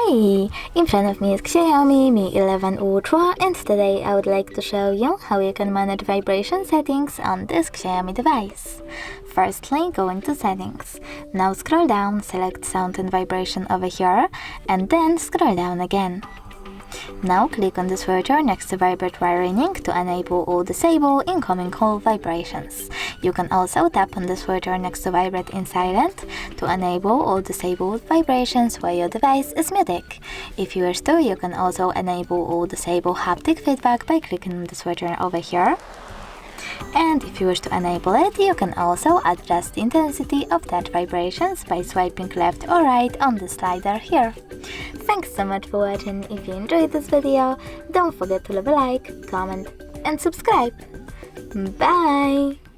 Hi! In front of me is Xiaomi Mi 11 Ultra, and today I would like to show you how you can manage vibration settings on this Xiaomi device. Firstly, go into Settings. Now scroll down, select Sound and Vibration over here, and then scroll down again. Now click on the switcher next to Vibrate while ringing to enable or disable incoming call vibrations. You can also tap on the switcher next to Vibrate in silent to enable or disable vibrations while your device is muted. If you wish to, you can also enable or disable haptic feedback by clicking on the switcher over here. And if you wish to enable it, you can also adjust the intensity of that vibrations by swiping left or right on the slider here. Thanks so much for watching. If you enjoyed this video, don't forget to leave a like, comment and subscribe. Bye!